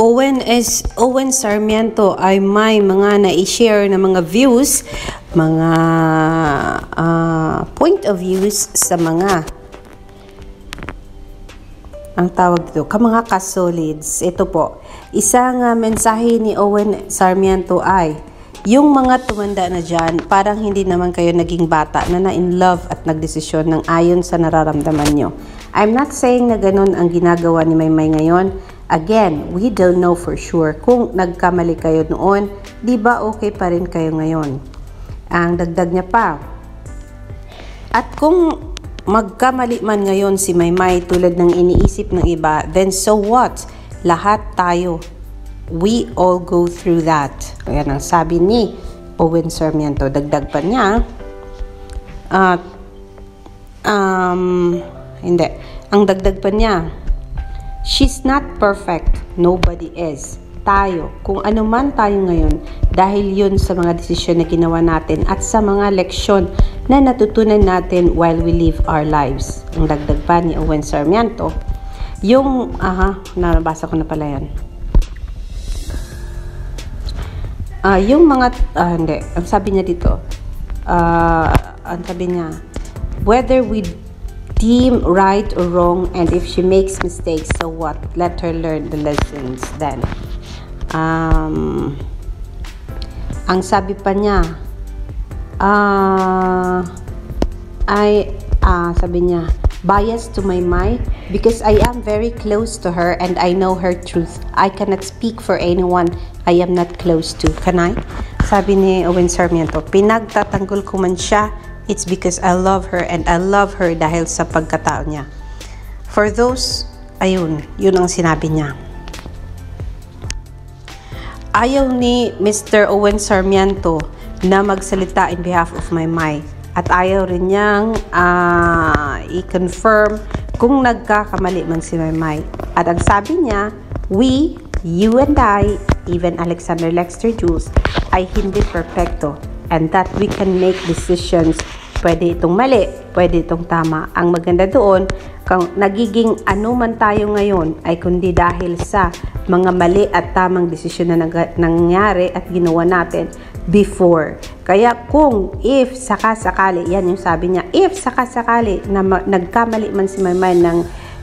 Owen Sarmiento ay may mga na-share na mga views, mga point of views sa mga ang tawag dito, mga kasolids. Ito po, isang mensahe ni Owen Sarmiento ay, yung mga tumanda na dyan, parang hindi naman kayo naging bata na na-in love at nagdesisyon ng ayon sa nararamdaman nyo. I'm not saying na ganun ang ginagawa ni Maymay ngayon. Again, we don't know for sure kung nagkamali kayo noon, di ba okay pa rin kayo ngayon? Ang dagdag niya pa. At kung magkamali man ngayon si Maymay tulad ng iniisip ng iba, then so what? Lahat tayo. We all go through that. Ayan ang sabi ni Owen Sarmiento. Dagdag pa niya. Hindi. Ang dagdag pa niya, she's not perfect. Nobody is. Tayo, kung ano man tayo ngayon, dahil yun sa mga desisyon na ginawa natin at sa mga leksyon na natutunan natin while we live our lives. Ang dagdag pa ni Owen Sarmiento, yung, nabasa ko na pala yan. Yung mga, hindi, ang sabi niya dito, ang sabi niya, whether we deem right or wrong, and if she makes mistakes, so what? Let her learn the lessons then. Ang sabi pa niya, sabi niya, biased to Maymay because I am very close to her and I know her truth. I cannot speak for anyone I am not close to. Can I? Sabi ni Owen Sarmiento, pinagtatanggol ko man siya, it's because I love her and I love her dahil sa pagkatao niya. For those, ayun, yun ang sinabi niya. Ayaw ni Mr. Owen Sarmiento na magsalita in behalf of Maymay. At ayaw rin niyang i-confirm kung nagkakamali man si Maymay. At ang sabi niya, we, you and I, even Alexander Lexter Jules, ay hindi perfecto. And that we can make decisions. Pwede itong mali, pwede itong tama. Ang maganda doon, kung nagiging ano man tayo ngayon, ay kundi dahil sa mga mali at tamang desisyon na nangyari at ginawa natin before. Kaya kung if sakasakali, yan yung sabi niya, if sakasakali na nagkamali man si Maymay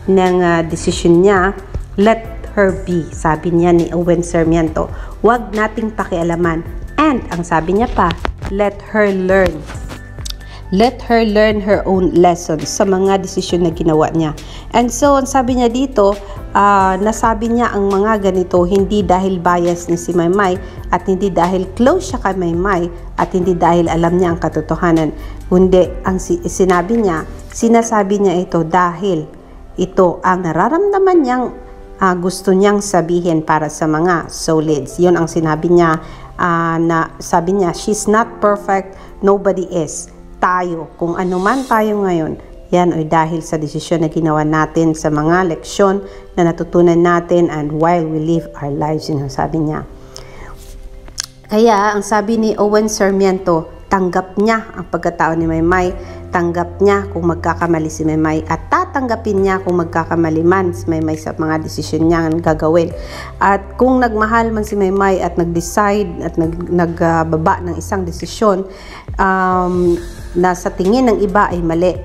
ng desisyon niya, let her be, sabi niya ni Owen Sarmiento. Huwag nating pakialaman. And ang sabi niya pa, let her learn. Let her learn her own lessons sa mga desisyon na ginawa niya. And so, ang sabi niya dito, nasabi niya ang mga ganito hindi dahil bias ni si Maymay at hindi dahil close siya kay Maymay at hindi dahil alam niya ang katotohanan. Kundi, ang sinabi niya, sinasabi niya ito dahil ito ang nararamdaman niyang gusto niyang sabihin para sa mga solids. Yun ang sinabi niya, na sabi niya, she's not perfect, nobody is. Tayo, kung ano man tayo ngayon, yan ay dahil sa desisyon na ginawa natin sa mga leksyon na natutunan natin and while we live our lives, yun ang sabi niya. Kaya, ang sabi ni Owen Sarmiento, tanggap niya ang pagkatao ni Maymay, tanggap niya kung magkakamali si Maymay at tatanggapin niya kung magkakamali man si Maymay sa mga desisyon niya ang gagawin. At kung nagmahal man si Maymay at nag-decide at nagbaba ng isang desisyon na sa tingin ng iba ay mali,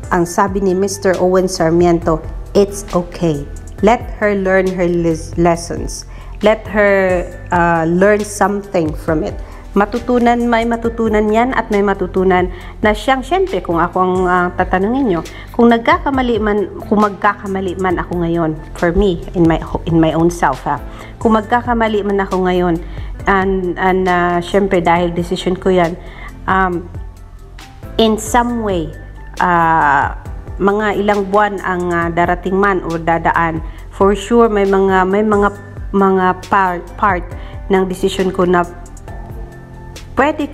ang sabi ni Mr. Owen Sarmiento, it's okay. Let her learn her lessons. Let her learn something from it. May matutunan yan at may matutunan na siyang, syempre, kung ako ang tatanungin nyo, kung magkakamali man ako ngayon, for me, in my own self, kung magkakamali man ako ngayon, and syempre, dahil decision ko yan, in some way, mga ilang buwan ang darating man o dadaan, for sure, may mga part ng decision ko na pwede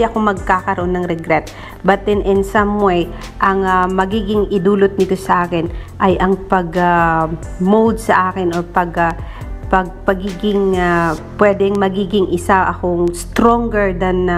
akong magkakaroon ng regret, but then in some way ang magiging idulot nito sa akin ay ang pag-mold sa akin o pagiging pwedeng magiging isa akong stronger than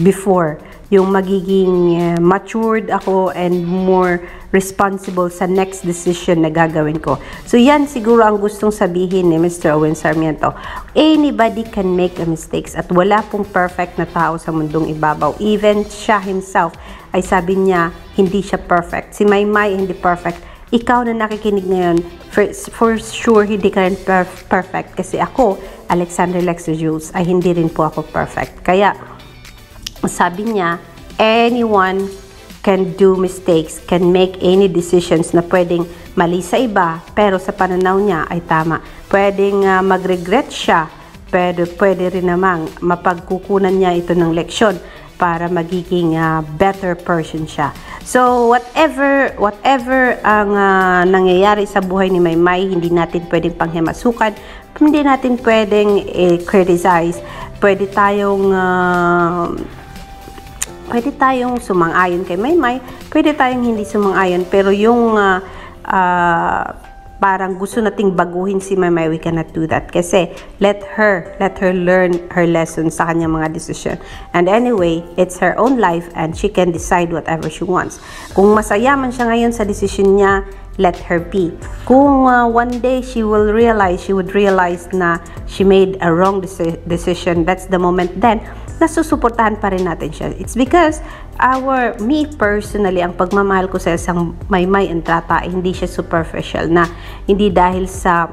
before, yung magiging matured ako and more responsible sa next decision na gagawin ko. So yan siguro ang gustong sabihin ni Mr. Owen Sarmiento. Anybody can make a mistakes at wala pong perfect na tao sa mundong ibabaw. Even siya himself ay sabi niya hindi siya perfect. Si Maymay hindi perfect. Ikaw na nakikinig ngayon, for sure, hindi ka rin perfect. Kasi ako, Alexander Lexter Jules, ay hindi rin po ako perfect. Kaya, sabi niya, anyone can do mistakes, can make any decisions na pwedeng mali sa iba, pero sa pananaw niya ay tama. Pwedeng mag-regret siya, pero pwede rin namang mapagkukunan niya ito ng leksyon para magiging better person siya. So, whatever ang nangyayari sa buhay ni Maymay, hindi natin pwedeng panghimasukan, hindi natin pwedeng criticize. Pwede tayong sumang-ayon kay Maymay, pwede tayong hindi sumang-ayon, pero yung parang gusto nating baguhin si Maymay, we cannot do that. Kasi let her learn her lesson sa kanyang mga decision. And anyway, it's her own life and she can decide whatever she wants. Kung masaya man siya ngayon sa decision niya, let her be. Kung one day she would realize na she made a wrong decision, that's the moment then nasusuportahan pa rin natin siya. It's because me personally, ang pagmamahal ko sa isang Maymay Entrata, hindi siya superficial na, hindi dahil sa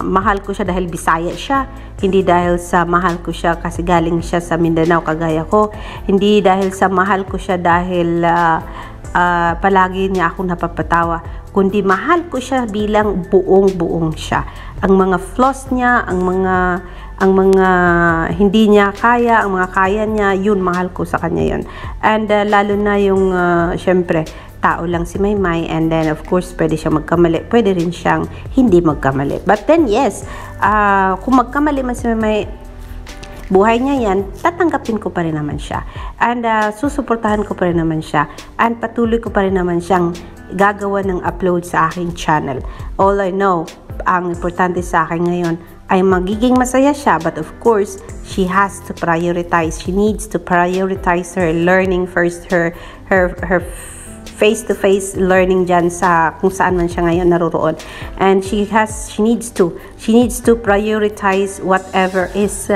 mahal ko siya dahil Bisaya siya, hindi dahil sa mahal ko siya kasi galing siya sa Mindanao kagaya ko, hindi dahil sa mahal ko siya dahil palagi niya ako napapatawa, kundi mahal ko siya bilang buong siya. Ang mga flaws niya, ang mga hindi niya kaya, ang mga kaya niya, yun, mahal ko sa kanya yun. And lalo na yung, syempre, tao lang si Maymay, and then of course, pwede siyang magkamali, pwede rin siyang hindi magkamali. But then yes, kung magkamali man si Maymay, buhay niya yan, tatanggapin ko pa rin naman siya. And susuportahan ko pa rin naman siya. And patuloy ko pa rin naman siyang gagawa ng upload sa aking channel. All I know, ang importante sa akin ngayon ay magiging masaya siya, but of course, she has to prioritize. She needs to prioritize her learning first, her face-to-face learning dyan sa kung saan man siya ngayon naroon. And she needs to prioritize whatever is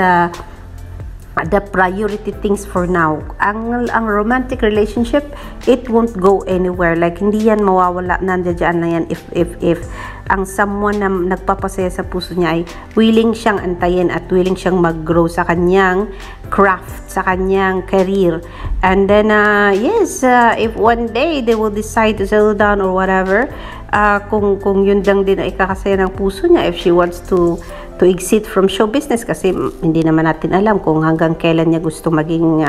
the priority things for now. Ang romantic relationship, it won't go anywhere. Like, hindi yan mawawala, nandiyan na yan if ang someone na nagpapasaya sa puso niya ay willing siyang antayin at willing siyang mag-grow sa kanyang craft, sa kanyang career. And then, yes, if one day they will decide to settle down or whatever, kung yun lang din ay kakasaya ng puso niya, if she wants to exit from show business, kasi hindi naman natin alam kung hanggang kailan niya gusto maging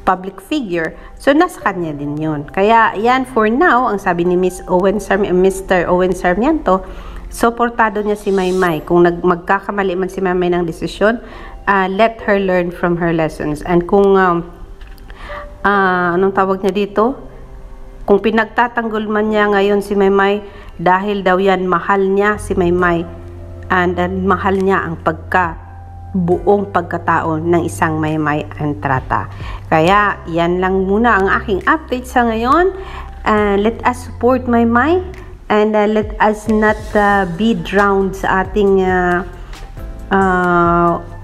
public figure. So, nasa kanya din yun. Kaya, yan for now, ang sabi ni Mr. Owen Sarmiento, suportado niya si Maymay. Kung magkakamali man si Maymay ng desisyon, let her learn from her lessons. And kung, anong tawag niya dito? Kung pinagtatanggol man niya ngayon si Maymay, dahil daw yan mahal niya si Maymay, and mahal niya ang buong pagkatao ng isang Maymay Entrata. Kaya, yan lang muna ang aking update sa ngayon. Let us support Maymay, and let us not be drowned sa ating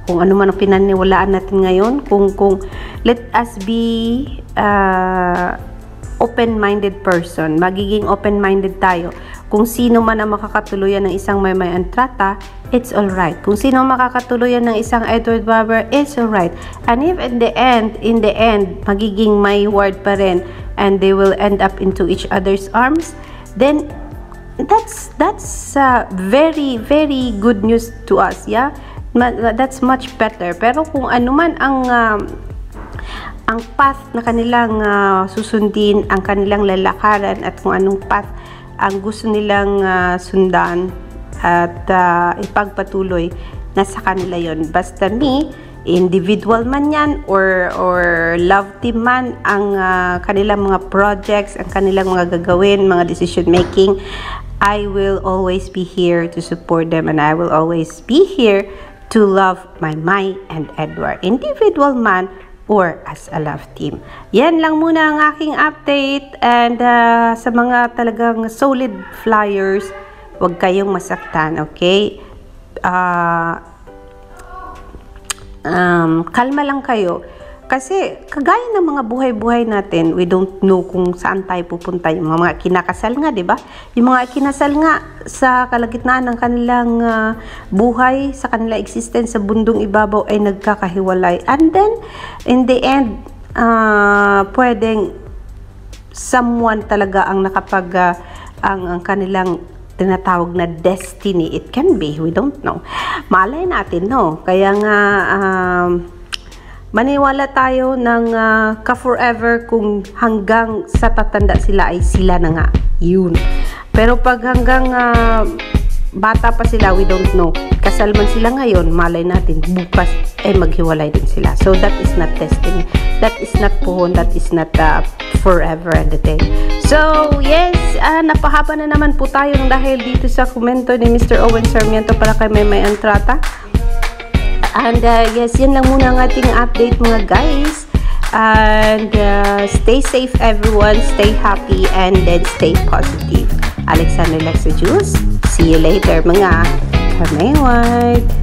kung ano man ang pinaniwalaan natin ngayon. Kung let us be open-minded person. Magiging open-minded tayo. Kung sino man ang makakatuluyan ng isang Maymay Entrata, it's alright. Kung sino ang makakatuluyan ng isang Edward Barber, it's alright. And if in the end, magiging Mayward pa rin, and they will end up into each other's arms, then that's very, very good news to us, yeah? That's much better. Pero kung ano man ang path na kanilang susundin, ang kanilang lalakaran, at kung anong path ang gusto nilang sundan at ipagpatuloy, nasa kanila yon. Basta individual man yan or love team man, ang kanilang mga projects, ang kanilang mga gagawin, mga decision making, I will always be here to support them, and I will always be here to love my Mai and Edward, individual man or as a love team. Yan lang muna ang aking update, and sa mga talagang solid flyers, huwag kayong masaktan, okay? Kalma lang kayo. Kasi, kagaya ng mga buhay-buhay natin, we don't know kung saan tayo pupunta. Yung mga kinakasal nga, di ba? Yung mga kinasal nga sa kalagitnaan ng kanilang buhay, sa kanilang existence sa bundong ibabaw ay nagkakahiwalay. And then, in the end, pwedeng someone talaga ang nakapag, ang kanilang tinatawag na destiny. It can be, we don't know. Malay natin, no? Kaya nga, maniwala tayo ng ka-forever kung hanggang sa tatanda sila ay sila na nga. Yun. Pero pag hanggang bata pa sila, we don't know. Kasal man sila ngayon, malay natin, bukas ay maghiwalay din sila. So that is not destiny. That is not puhon. That is not forever and a day. So, yes, napahaba na naman po tayo dahil dito sa komento ni Mr. Owen Sarmiento para kay Maymay Entrata. And yes, yan lang muna ang ating update mga guys. And stay safe everyone, stay happy, and then stay positive. Alexander Lexter Juice, see you later mga Kamay White.